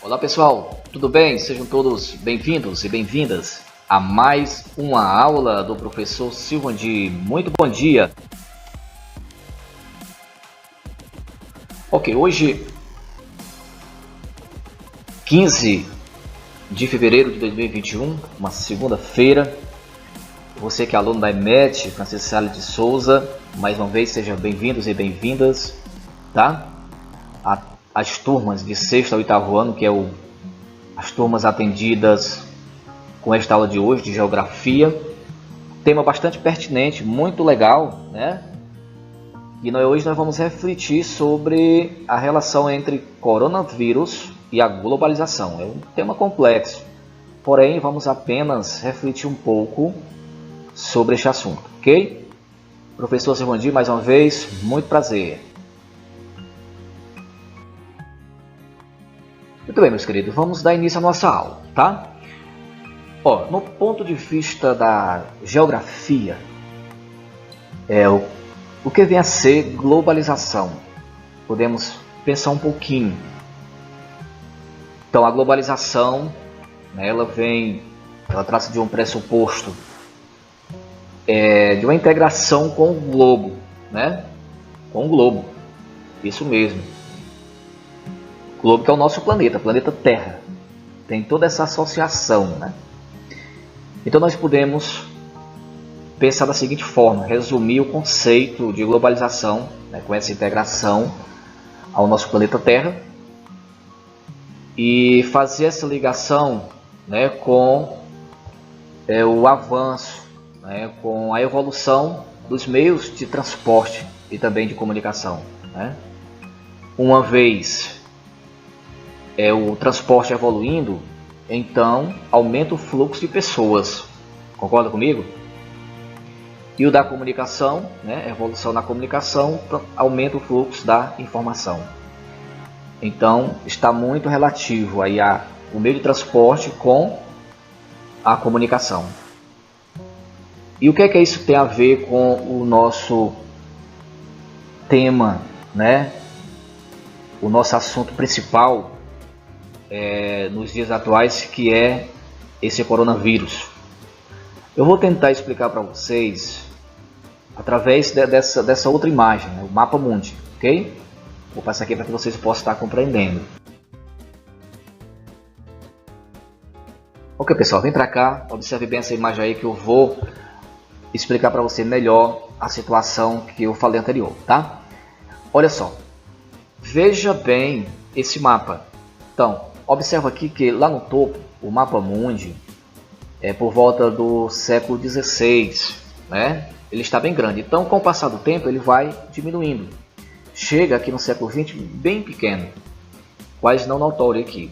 Olá pessoal, tudo bem? Sejam todos bem-vindos e bem-vindas a mais uma aula do professor Silvandi. Muito bom dia! Ok, hoje 15 de fevereiro de 2021, uma segunda-feira. Você que é aluno da EMET, Francisco Salles de Souza, mais uma vez sejam bem-vindos e bem-vindas, tá? As turmas de sexto ao oitavo ano, que é as turmas atendidas com esta aula de hoje de geografia. Tema bastante pertinente, muito legal, né? E hoje nós vamos refletir sobre a relação entre coronavírus e a globalização. É um tema complexo, porém vamos apenas refletir um pouco sobre este assunto, ok? Professor Silvandi, mais uma vez, muito prazer. Muito bem, meus queridos, vamos dar início à nossa aula, tá? No ponto de vista da geografia, o que vem a ser globalização? Podemos pensar um pouquinho. Então, a globalização, né, ela trata de um pressuposto de uma integração com o globo, né? Com o globo, isso mesmo. O globo que é o nosso planeta Terra. Tem toda essa associação, né? Então nós podemos pensar da seguinte forma, resumir o conceito de globalização, né, com essa integração ao nosso planeta Terra e fazer essa ligação, né, com o avanço, né, com a evolução dos meios de transporte e também de comunicação, né? Uma vez o transporte evoluindo, então aumenta o fluxo de pessoas, concorda comigo? E o da comunicação, né, evolução na comunicação, aumenta o fluxo da informação. Então está muito relativo aí o meio de transporte com a comunicação. E o que é que isso tem a ver com o nosso tema, né? O nosso assunto principal nos dias atuais, que é esse coronavírus. Eu vou tentar explicar para vocês através dessa outra imagem, né? O mapa mundi, ok? Vou passar aqui para que vocês possam estar compreendendo. Ok, pessoal, vem para cá, observe bem essa imagem aí que eu vou explicar para você melhor a situação que eu falei anterior, tá? Olha só, veja bem esse mapa. Então, observa aqui que lá no topo, o mapa mundi é por volta do século XVI, né? Ele está bem grande. Então, com o passar do tempo, ele vai diminuindo. Chega aqui no século XX bem pequeno, quase não notório aqui.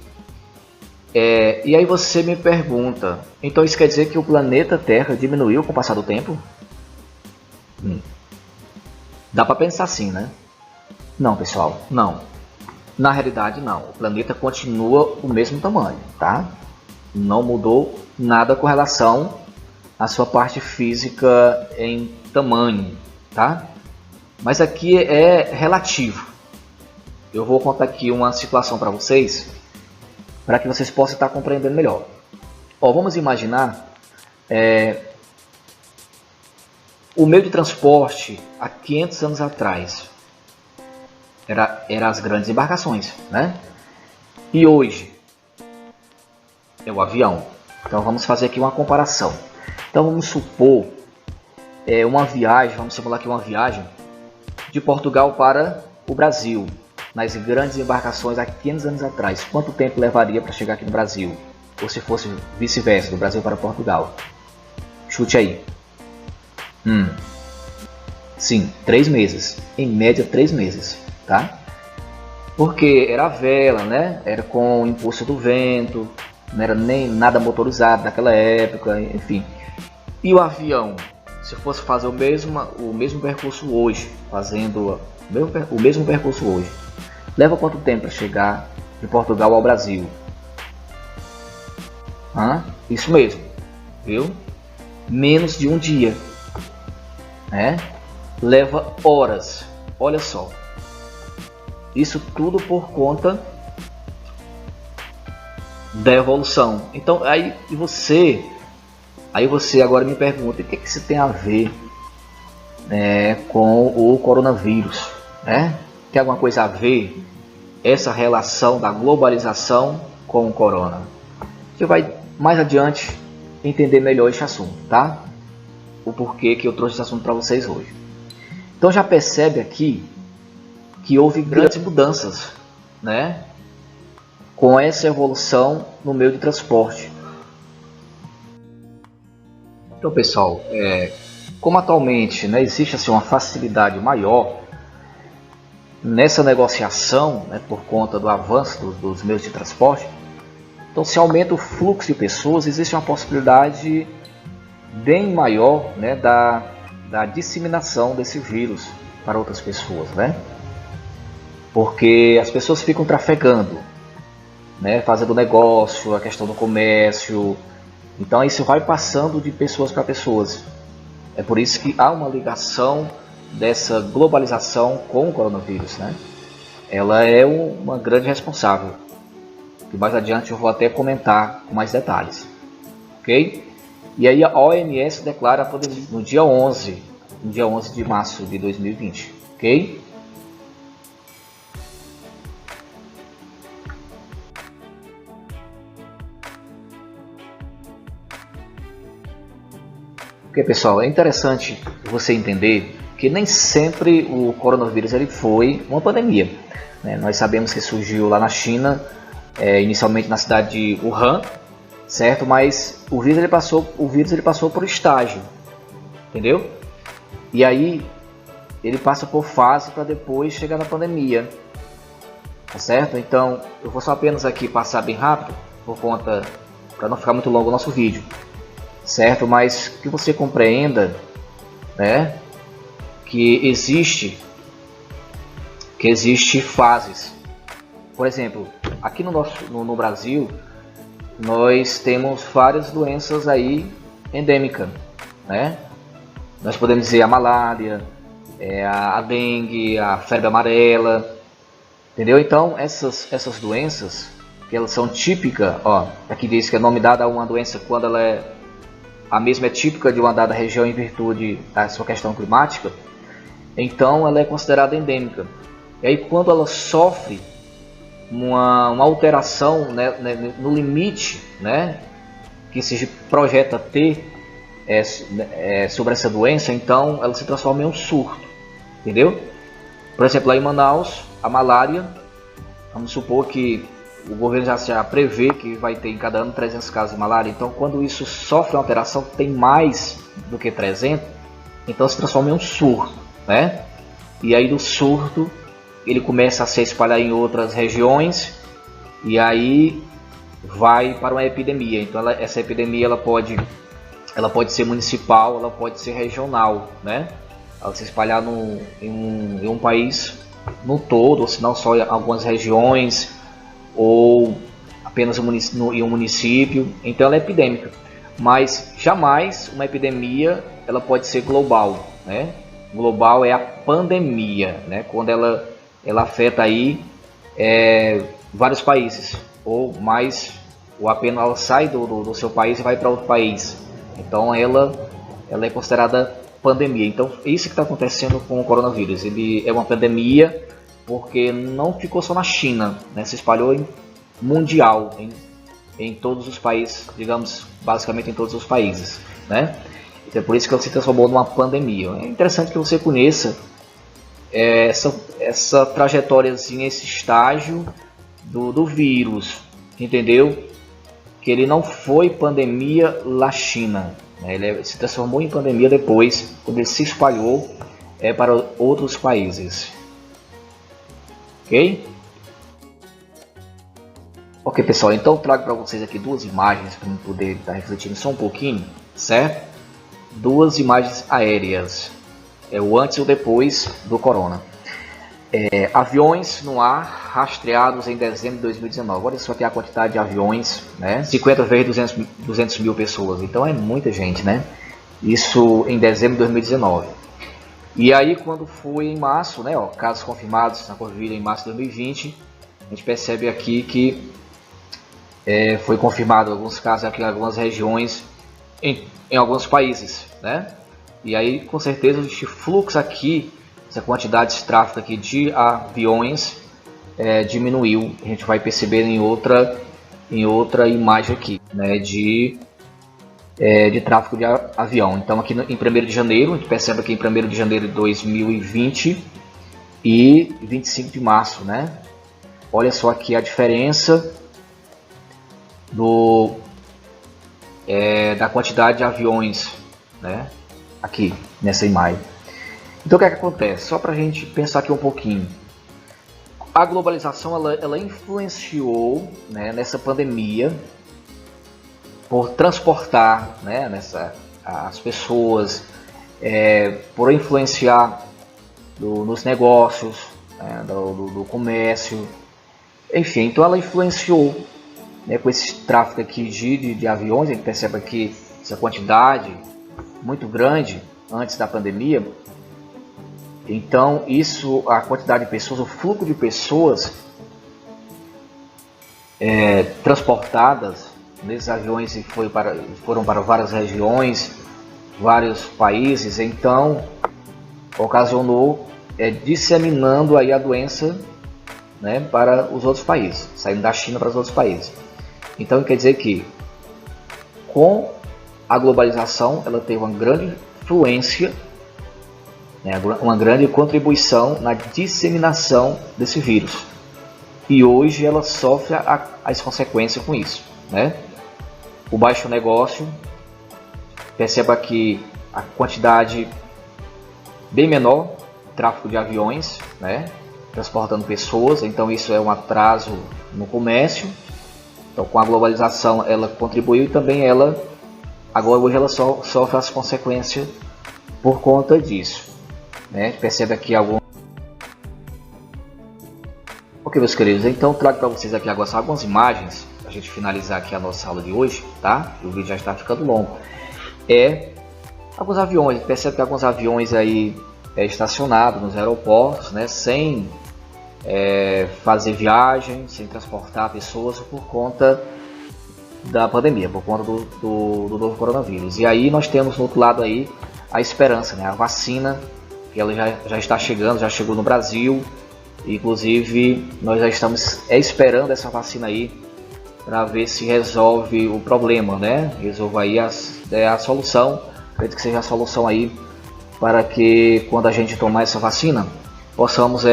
E aí você me pergunta, então isso quer dizer que o planeta Terra diminuiu com o passar do tempo? Dá para pensar assim, né? Não, pessoal, não. Na realidade, não. O planeta continua o mesmo tamanho, tá? Não mudou nada com relação à sua parte física em tamanho, tá? Mas aqui é relativo. Eu vou contar aqui uma situação para vocês, para que vocês possam estar compreendendo melhor. Vamos imaginar o meio de transporte há 500 anos atrás. Era as grandes embarcações, né? E hoje é o avião. Então vamos fazer aqui uma comparação. Então vamos supor uma viagem, vamos simular aqui uma viagem de Portugal para o Brasil, nas grandes embarcações há 500 anos atrás. Quanto tempo levaria para chegar aqui no Brasil? Ou se fosse vice-versa, do Brasil para Portugal? Chute aí. Sim, 3 meses. Em média, 3 meses. Tá? Porque era a vela, né? Era com o impulso do vento, não era nem nada motorizado naquela época, enfim. E o avião, se fosse fazer o mesmo percurso hoje, fazendo o mesmo percurso hoje, leva quanto tempo para chegar de Portugal ao Brasil? Isso mesmo, viu? Menos de um dia, né? Leva horas, olha só. Isso tudo por conta da evolução. Então aí você agora me pergunta, o que isso tem a ver, né, com o coronavírus, né? Tem alguma coisa a ver essa relação da globalização com o corona? Você vai mais adiante entender melhor esse assunto, tá? O porquê que eu trouxe esse assunto para vocês hoje. Então já percebe aqui que houve grandes mudanças, né, com essa evolução no meio de transporte. Então, pessoal, como atualmente, né, existe assim, uma facilidade maior nessa negociação, né, por conta do avanço dos meios de transporte, então se aumenta o fluxo de pessoas, existe uma possibilidade bem maior, né, da disseminação desse vírus para outras pessoas, né? Porque as pessoas ficam trafegando, né, fazendo negócio, a questão do comércio. Então isso vai passando de pessoas para pessoas. É por isso que há uma ligação dessa globalização com o coronavírus, né? Ela é uma grande responsável. E mais adiante eu vou até comentar com mais detalhes. Ok? E aí a OMS declara a pandemia no dia 11 de março de 2020. Ok? Ok, pessoal, é interessante você entender que nem sempre o coronavírus ele foi uma pandemia, né? Nós sabemos que surgiu lá na China, inicialmente na cidade de Wuhan, certo? Mas o vírus ele passou por estágio, entendeu? E aí ele passa por fase para depois chegar na pandemia, tá certo? Então eu vou só apenas aqui passar bem rápido por conta para não ficar muito longo o nosso vídeo, certo? Mas que você compreenda, né, que existe fases. Por exemplo, aqui no Brasil nós temos várias doenças aí endêmicas, né? Nós podemos dizer a malária, a dengue, a febre amarela, entendeu? Então essas doenças que elas são típicas, ó, aqui diz que é nome dado a uma doença quando a mesma é típica de uma dada região em virtude da sua questão climática, então ela é considerada endêmica. E aí quando ela sofre uma alteração, né, no limite, né, que se projeta ter sobre essa doença, então ela se transforma em um surto, entendeu? Por exemplo, lá em Manaus, a malária, vamos supor que o governo já prevê que vai ter em cada ano 300 casos de malária, então quando isso sofre uma alteração, tem mais do que 300, então se transforma em um surto, né? E aí do surto ele começa a se espalhar em outras regiões e aí vai para uma epidemia. Então essa epidemia ela pode ser municipal, ela pode ser regional, né? Ela se espalhar em um país no todo, ou se não só em algumas regiões ou apenas em um município. Então ela é epidêmica, mas jamais uma epidemia ela pode ser global, né? Global é a pandemia, né? Quando ela afeta aí vários países, ou mais, ou apenas ela sai do seu país e vai para outro país. Então ela é considerada pandemia. Então isso que está acontecendo com o coronavírus, ele é uma pandemia porque não ficou só na China, né? Se espalhou mundial, em todos os países, digamos, basicamente em todos os países, né? Então é por isso que ela se transformou numa pandemia. É interessante que você conheça essa trajetóriazinha, esse estágio do vírus, entendeu? Que ele não foi pandemia na China, né? Ele se transformou em pandemia depois, quando ele se espalhou para outros países. Ok? Ok, pessoal, então eu trago para vocês aqui duas imagens para poder estar refletindo só um pouquinho, certo? Duas imagens aéreas, o antes e o depois do corona. Aviões no ar rastreados em dezembro de 2019. Olha só aqui a quantidade de aviões, né? 50 vezes 200 mil pessoas, então é muita gente, né? Isso em dezembro de 2019. E aí quando foi em março, né, ó, casos confirmados na Covid em março de 2020, a gente percebe aqui que foi confirmado alguns casos aqui em algumas regiões, em alguns países, né? E aí com certeza este fluxo aqui, essa quantidade de tráfego aqui de aviões diminuiu. A gente vai perceber em outra imagem aqui, né, de tráfego de avião. Então aqui em 1º de janeiro, a gente percebe aqui em 1º de janeiro de 2020 e 25 de março, né? Olha só aqui a diferença da quantidade de aviões, né? Aqui nessa imagem. Então o que é que acontece? Só para a gente pensar aqui um pouquinho. A globalização ela influenciou, né, nessa pandemia por transportar, né, as pessoas, por influenciar nos negócios, né, do comércio, enfim. Então ela influenciou, né, com esse tráfego aqui de aviões. A gente percebe aqui essa quantidade muito grande antes da pandemia. Então isso, a quantidade de pessoas, o fluxo de pessoas transportadas nesses aviões e foram para várias regiões, vários países. Então ocasionou disseminando aí a doença, né, para os outros países, saindo da China para os outros países. Então quer dizer que com a globalização ela teve uma grande influência, né, uma grande contribuição na disseminação desse vírus, e hoje ela sofre as consequências com isso, né? O baixo negócio, perceba que a quantidade bem menor de tráfego de aviões, né, transportando pessoas. Então isso é um atraso no comércio. Então com a globalização ela contribuiu, e também agora hoje ela sofre as consequências por conta disso, né? Percebe aqui Ok, meus queridos, então trago para vocês aqui agora algumas imagens para a gente finalizar aqui a nossa aula de hoje, tá? O vídeo já está ficando longo. Alguns aviões, percebe que alguns aviões aí estacionados nos aeroportos, né, sem fazer viagem, sem transportar pessoas por conta da pandemia, por conta do novo coronavírus. E aí nós temos no outro lado aí a esperança, né, a vacina, que ela já está chegando, já chegou no Brasil. Inclusive nós já estamos esperando essa vacina aí para ver se resolve o problema, né? Resolva aí a solução. Acredito que seja a solução aí para que quando a gente tomar essa vacina possamos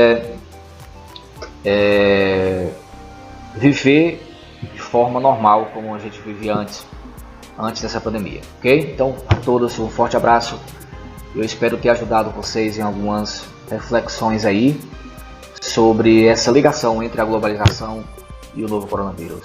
viver de forma normal como a gente vivia antes dessa pandemia, ok? Então a todos um forte abraço. Eu espero ter ajudado vocês em algumas reflexões aí sobre essa ligação entre a globalização e o novo coronavírus.